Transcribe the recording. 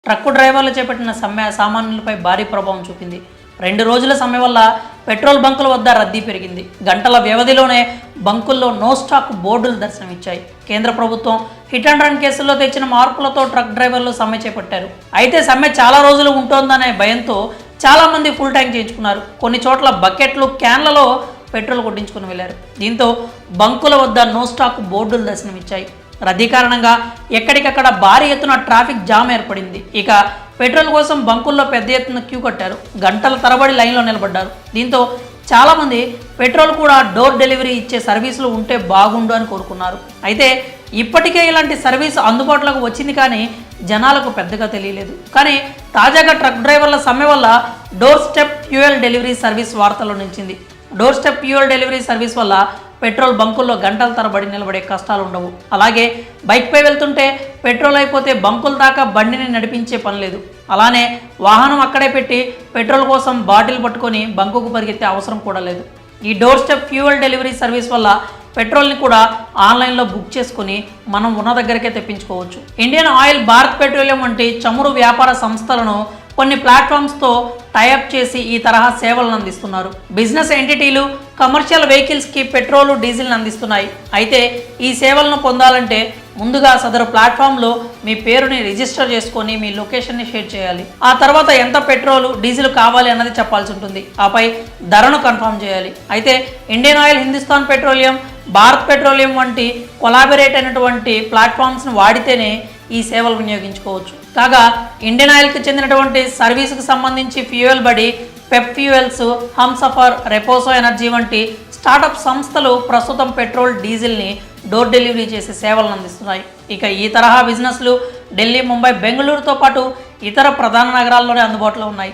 Truck డ్రైవర్లు చేపట్టిన సమ్మె సామాన్యులపై భారీ ప్రభావం చూపింది. 2 రోజుల సమ్మె వల్ల పెట్రోల్ బంకుల వద్ద రద్దీ పెరిగింది. గంటల వ్యవధిలోనే బంకుల్లో నో స్టాక్ బోర్డులు దర్శనమిచ్చాయి. కేంద్ర ప్రభుత్వం హిట్ అండ్ రన్ కేసుల్లో తెచ్చిన మార్పులతో ట్రక్ డ్రైవర్లు సమ్మె చేపట్టారు. అయితే సమ్మె చాలా రోజులు ఉంటోందనే భయంతో చాలామంది ఫుల్ ట్యాంక్ చేయించుకున్నారు. కొన్ని చోట్ల బకెట్లు, క్యాన్లలో పెట్రోల్ కొట్టించుకుని వెళ్లారు. దీంతో బంకుల వద్ద నో స్టాక్ బోర్డులు దర్శనమిచ్చాయి. రద్దీ కారణంగా ఎక్కడికక్కడ భారీ ఎత్తున ట్రాఫిక్ జామ్ ఏర్పడింది. ఇక పెట్రోల్ కోసం బంకుల్లో పెద్ద ఎత్తున క్యూ కట్టారు. గంటల తరబడి లైన్లో నిలబడ్డారు. దీంతో చాలామంది పెట్రోల్ కూడా డోర్ డెలివరీ ఇచ్చే సర్వీసులు ఉంటే బాగుండు అని కోరుకున్నారు. అయితే ఇప్పటికే ఇలాంటి సర్వీస్ అందుబాటులోకి వచ్చింది, కానీ జనాలకు పెద్దగా తెలియలేదు. కానీ తాజాగా ట్రక్ డ్రైవర్ల సమ్మె వల్ల door step fuel delivery service వార్తల్లో నిలిచింది. Door step fuel delivery service వల్ల పెట్రోల్ బంకుల్లో గంటల తరబడి నిలబడే కష్టాలు ఉండవు. అలాగే బైక్పై వెళ్తుంటే పెట్రోల్ అయిపోతే బంకుల దాకా బండిని నడిపించే పని లేదు. అలానే వాహనం అక్కడే పెట్టి పెట్రోల్ కోసం బాటిల్ పట్టుకొని బంకుకు పరిగెత్తే అవసరం కూడా లేదు. ఈ door step fuel delivery service వల్ల పెట్రోల్ని కూడా ఆన్లైన్లో బుక్ చేసుకుని మనం ఉన్న దగ్గరికే తెప్పించుకోవచ్చు. ఇండియన్ ఆయిల్, భారత్ పెట్రోలియం వంటి చమురు వ్యాపార సంస్థలను కొన్ని ప్లాట్ఫామ్స్తో టైఅప్ చేసి ఈ తరహా సేవలను అందిస్తున్నారు. బిజినెస్ ఎంటిటీలు కమర్షియల్ వెహికల్స్కి పెట్రోలు, డీజిల్ని అందిస్తున్నాయి. అయితే ఈ సేవలను పొందాలంటే ముందుగా సదరు ప్లాట్ఫామ్లో మీ పేరుని రిజిస్టర్ చేసుకొని మీ లొకేషన్ని షేర్ చేయాలి. ఆ తర్వాత ఎంత పెట్రోలు, డీజిల్ కావాలి అన్నది చెప్పాల్సి ఉంటుంది. ఆపై ధరను కన్ఫర్మ్ చేయాలి. అయితే Indian oil, Hindustan petroleum, Bharat petroleum వంటి కొలాబరేట్ అయినటువంటి ప్లాట్ఫామ్స్ని వాడితేనే ఈ సేవలు వినియోగించుకోవచ్చు. కాగా ఇండియన్ ఆయిల్కి చెందినటువంటి సర్వీసుకు సంబంధించి ఫ్యూయల్ బడి, పెప్ ఫ్యూయల్స్, హంసఫర్, రెపోసో ఎనర్జీ వంటి స్టార్టప్ సంస్థలు ప్రస్తుతం పెట్రోల్, డీజిల్ని డోర్ డెలివరీ చేసే సేవలను అందిస్తున్నాయి. ఇక ఈ తరహా బిజినెస్లు ఢిల్లీ, ముంబై, బెంగళూరుతో పాటు ఇతర ప్రధాన నగరాల్లోనే అందుబాటులో ఉన్నాయి.